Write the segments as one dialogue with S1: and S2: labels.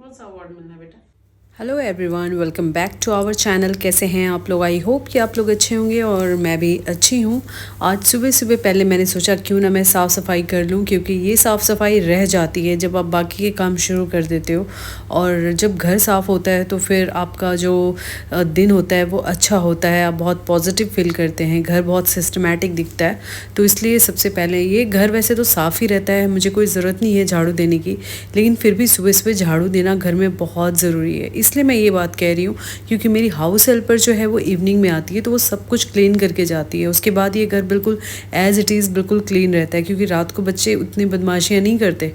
S1: कौन सा अवार्ड मिलना है बेटा?
S2: Hello everyone, welcome back to our channel. कैसे हैं आप लोग? आई होप कि आप लोग अच्छे होंगे और मैं भी अच्छी हूँ। आज सुबह सुबह पहले मैंने सोचा क्यों ना मैं साफ़ सफाई कर लूँ, क्योंकि ये साफ़ सफाई रह जाती है जब आप बाकी के काम शुरू कर देते हो। और जब घर साफ़ होता है तो फिर आपका जो दिन होता है वो अच्छा होता है, आप बहुत पॉजिटिव फील करते हैं, घर बहुत सिस्टमेटिक दिखता है। तो इसलिए सबसे पहले ये घर वैसे तो साफ़ ही रहता है, मुझे कोई ज़रूरत नहीं है झाड़ू देने की, लेकिन फिर भी सुबह सुबह झाड़ू देना घर में बहुत ज़रूरी है। इसलिए मैं ये बात कह रही हूँ क्योंकि मेरी हाउस हेल्पर जो है वो इवनिंग में आती है, तो वो सब कुछ क्लीन करके जाती है। उसके बाद ये घर बिल्कुल एज़ इट इज़ बिल्कुल क्लीन रहता है, क्योंकि रात को बच्चे उतनी बदमाशियाँ नहीं करते।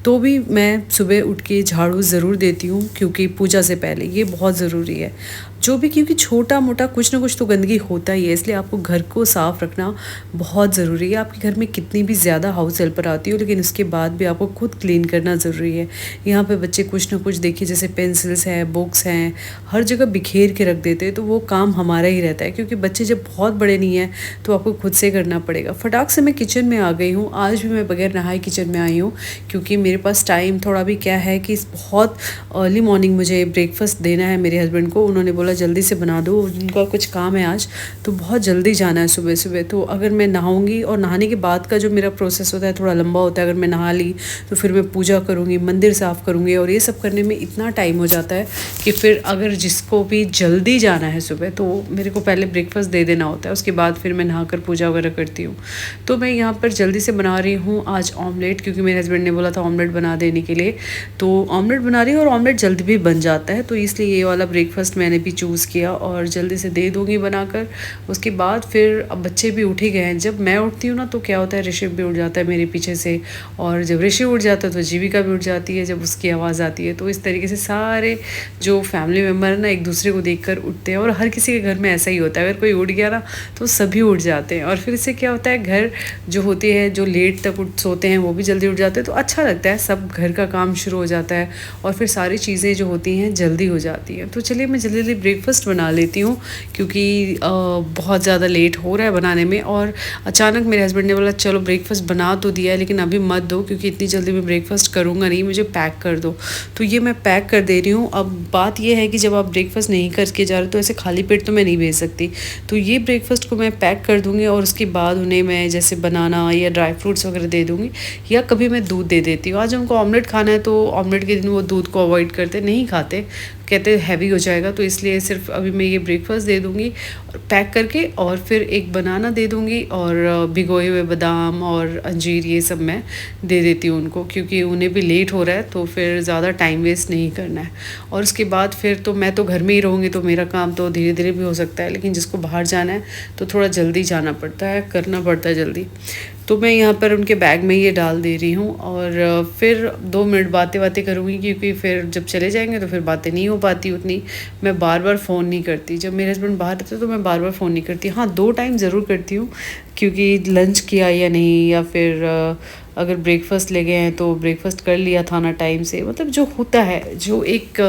S2: तो भी मैं सुबह उठ के झाड़ू ज़रूर देती हूँ, क्योंकि पूजा से पहले ये बहुत ज़रूरी है। जो भी, क्योंकि छोटा मोटा कुछ ना कुछ तो गंदगी होता ही है, इसलिए आपको घर को साफ़ रखना बहुत ज़रूरी है। आपके घर में कितनी भी ज़्यादा हाउस हेल्पर आती हो, लेकिन उसके बाद भी आपको खुद क्लीन करना ज़रूरी है। यहाँ पे बच्चे कुछ ना कुछ देखिए, जैसे पेंसिल्स हैं, बुक्स हैं, हर जगह बिखेर के रख देते हैं, तो वो काम हमारा ही रहता है, क्योंकि बच्चे जब बहुत बड़े नहीं हैं तो आपको खुद से करना पड़ेगा। फटाक से मैं किचन में आ गई हूँ। आज भी मैं बगैर नहाए किचन में आई हूँ, क्योंकि मेरे पास टाइम थोड़ा भी क्या है कि बहुत अर्ली मॉर्निंग मुझे ब्रेकफास्ट देना है मेरे हस्बैंड को। उन्होंने बोला जल्दी से बना दो, उनका कुछ काम है आज, तो बहुत जल्दी जाना है सुबह सुबह। तो अगर मैं नहाऊंगी, और नहाने के बाद का जो मेरा प्रोसेस होता है थोड़ा लंबा होता है। अगर मैं नहा ली तो फिर मैं पूजा करूँगी, मंदिर साफ़ करूँगी, और ये सब करने में इतना टाइम हो जाता है कि फिर अगर जिसको भी जल्दी जाना है सुबह, तो मेरे को पहले ब्रेकफास्ट दे देना होता है। उसके बाद फिर मैं नहाकर पूजा वगैरह करती हूँ। तो मैं यहाँ पर जल्दी से बना रही हूँ आज ऑमलेट, क्योंकि मेरे हस्बैंड ने बोला था ऑमलेट बना देने के लिए। तो ऑमलेट बना रही हूँ, और ऑमलेट जल्दी भी बन जाता है, तो इसलिए ये वाला ब्रेकफास्ट मैंने भी चूज़ किया और जल्दी से दे दूँगी बनाकर। उसके बाद फिर अब बच्चे भी उठ ही गए हैं। जब मैं उठती हूँ ना तो क्या होता है, ऋषभ भी उठ जाता है मेरे पीछे से, और जब ऋषि उठ जाता है तो जीविका भी उठ जाती है जब उसकी आवाज़ आती है। तो इस तरीके से सारे जो फैमिली मेम्बर हैं ना एक दूसरे को देखकर उठते हैं, और हर किसी के घर में ऐसा ही होता है, अगर कोई उठ गया ना तो सभी उठ जाते हैं। और फिर इससे क्या होता है, घर जो होती है, जो लेट तक उठ सोते हैं वो भी जल्दी उठ जाते हैं, तो अच्छा लगता है, सब घर का काम शुरू हो जाता है, और फिर सारी चीज़ें जो होती हैं जल्दी हो जाती हैं। तो चलिए मैं जल्दी जल्दी ब्रेकफास्ट बना लेती हूँ, क्योंकि बहुत ज़्यादा लेट हो रहा है बनाने में। और अचानक मेरे हस्बैंड ने बोला चलो ब्रेकफास्ट बना तो दिया है, लेकिन अभी मत दो, क्योंकि इतनी जल्दी मैं ब्रेकफास्ट करूँगा नहीं, मुझे पैक कर दो। तो ये मैं पैक कर दे रही हूँ। अब बात ये है कि जब आप ब्रेकफास्ट नहीं करके जा रहे तो ऐसे खाली पेट तो मैं नहीं भेज सकती, तो ये ब्रेकफास्ट को मैं पैक कर दूँगी, और उसके बाद उन्हें मैं जैसे बनाना या ड्राई फ्रूट्स वगैरह दे दूँगी, या कभी मैं दूध दे देती हूँ। आज उनको ऑमलेट खाना है, तो ऑमलेट के दिन वो दूध को अवॉइड करते, नहीं खाते, कहते हैवी हो जाएगा, तो इसलिए सिर्फ अभी मैं ये ब्रेकफास्ट दे दूँगी पैक करके, और फिर एक बनाना दे दूँगी, और भिगोए हुए बादाम और अंजीर ये सब मैं दे देती हूँ उनको, क्योंकि उन्हें भी लेट हो रहा है, तो फिर ज़्यादा टाइम वेस्ट नहीं करना है। और उसके बाद फिर तो मैं तो घर में ही रहूँगी, तो मेरा काम तो धीरे धीरे भी हो सकता है, लेकिन जिसको बाहर जाना है तो थोड़ा जल्दी जाना पड़ता है, करना पड़ता है जल्दी। तो मैं यहाँ पर उनके बैग में ये डाल दे रही हूँ, और फिर 2 मिनट बातें बातें करूँगी, क्योंकि फिर जब चले जाएंगे तो फिर बातें नहीं हो पाती उतनी। मैं बार बार फ़ोन नहीं करती, जब मेरे हस्बैंड बाहर रहते तो मैं बार बार फ़ोन नहीं करती। हाँ, 2 टाइम ज़रूर करती हूँ, क्योंकि लंच किया या नहीं, या फिर अगर ब्रेकफास्ट ले गए हैं तो ब्रेकफास्ट कर लिया था ना टाइम से, मतलब जो होता है, जो एक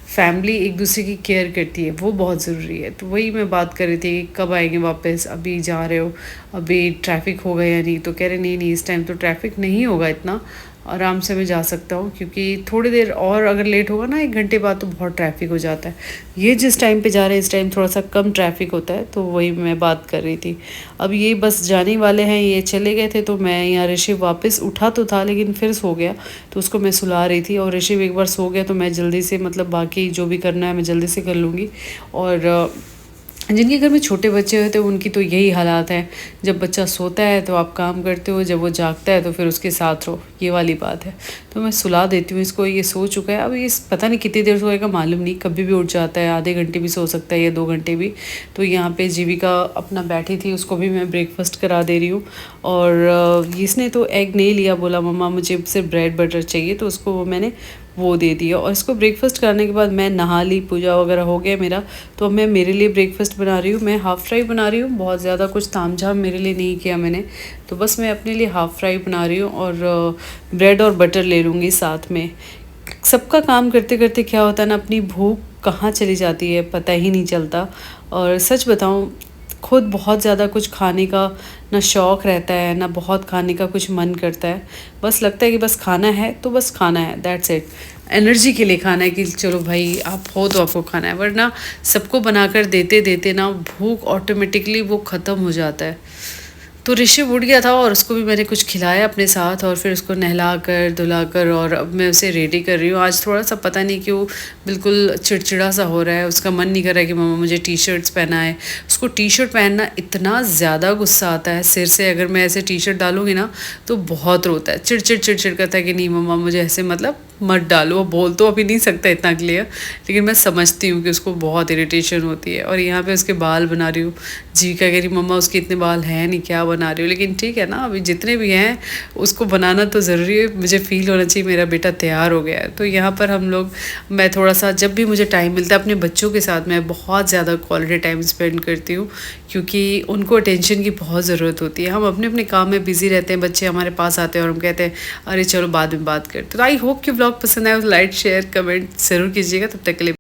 S2: फैमिली एक दूसरे की केयर करती है, वो बहुत ज़रूरी है। तो वही मैं बात कर रही थी कि कब आएंगे वापस, अभी जा रहे हो, अभी ट्रैफिक होगा या नहीं, तो कह रहे नहीं नहीं इस टाइम तो ट्रैफिक नहीं होगा, इतना आराम से मैं जा सकता हूँ, क्योंकि थोड़ी देर और अगर लेट होगा ना 1 घंटे बाद तो बहुत ट्रैफिक हो जाता है। ये जिस टाइम पे जा रहे हैं इस टाइम थोड़ा सा कम ट्रैफिक होता है, तो वही मैं बात कर रही थी। अब ये बस जाने वाले हैं, ये चले गए थे, तो मैं यहाँ ऋषि वापस उठा तो था लेकिन फिर सो गया, तो उसको मैं सुला रही थी। और ऋषि एक बार सो गया तो मैं जल्दी से, मतलब बाकी जो भी करना है मैं जल्दी से कर लूँगी। और जिनके घर में छोटे बच्चे होते हैं उनकी तो यही हालात है, जब बच्चा सोता है तो आप काम करते हो, जब वो जागता है तो फिर उसके साथ रहो, ये वाली बात है। तो मैं सुला देती हूँ इसको, ये सो चुका है। अब ये पता नहीं कितनी देर सोएगा मालूम नहीं, कभी भी उठ जाता है, आधे घंटे भी सो सकता है या 2 घंटे भी। तो यहाँ पे जीविका अपना बैठी थी, उसको भी मैं ब्रेकफास्ट करा दे रही हूँ। और इसने तो एग नहीं लिया, बोला मम्मा मुझे सिर्फ ब्रेड बटर चाहिए, तो उसको मैंने वो दे दिया। और इसको ब्रेकफास्ट करने के बाद मैं नहा ली, पूजा वगैरह हो गया मेरा, तो अब मैं मेरे लिए ब्रेकफास्ट बना रही हूँ। मैं हाफ़ फ्राई बना रही हूँ, बहुत ज़्यादा कुछ तामझाम मेरे लिए नहीं किया मैंने, तो बस मैं अपने लिए हाफ़ फ्राई बना रही हूँ, और ब्रेड और बटर ले लूँगी साथ में। सबका काम करते करते क्या होता है ना, अपनी भूख कहाँ चली जाती है पता ही नहीं चलता। और सच बताऊँ, खुद बहुत ज़्यादा कुछ खाने का ना शौक़ रहता है, ना बहुत खाने का कुछ मन करता है। बस लगता है कि बस खाना है तो बस खाना है, दैट्स इट। एनर्जी के लिए खाना है कि चलो भाई आप हो तो आपको खाना है, वरना सबको बनाकर देते-देते ना भूख ऑटोमेटिकली वो ख़त्म हो जाता है। तो ऋषभ उठ गया था और उसको भी मैंने कुछ खिलाया अपने साथ और फिर उसको नहलाकर धुलाकर और अब मैं उसे रेडी कर रही हूँ। आज थोड़ा-सा पता नहीं क्यों बिल्कुल चिड़चिड़ा-सा हो रहा है, उसका मन नहीं कर रहा है कि मम्मा मुझे टी-शर्ट्स पहनाएँ। उसको टी-शर्ट पहनना इतना ज़्यादा गुस्सा आता है सिर से, अगर मैं ऐसे टी-शर्ट डालूँगी ना तो बहुत रोता है, चिड़चिड़ करता है कि नहीं मम्मा मुझे ऐसे मतलब मत डालो। वो बोल तो अभी नहीं सकता इतना क्लियर, लेकिन मैं समझती हूँ कि उसको बहुत इरिटेशन होती है। और यहाँ पे उसके बाल बना रही हूँ। जीविका कह रही मम्मा उसके इतने बाल हैं नहीं, क्या बना रही हो? लेकिन ठीक है ना, अभी जितने भी हैं उसको बनाना तो ज़रूरी है। मुझे फ़ील होना चाहिए मेरा बेटा तैयार हो गया है। तो यहाँ पर हम लोग, मैं थोड़ा-सा जब भी मुझे टाइम मिलता है अपने बच्चों के साथ मैं बहुत ज़्यादा क्वालिटी टाइम स्पेंड करती हूँ, क्योंकि उनको अटेंशन की बहुत ज़रूरत होती है। हम अपने-अपने काम में बिज़ी रहते हैं, बच्चे हमारे पास आते हैं और हम कहते हैं अरे चलो बाद में बात करते हैं। तो आई होप कि व्लॉग पसंद आया तो लाइक, शेयर, कमेंट ज़रूर कीजिएगा। तब तक के लिए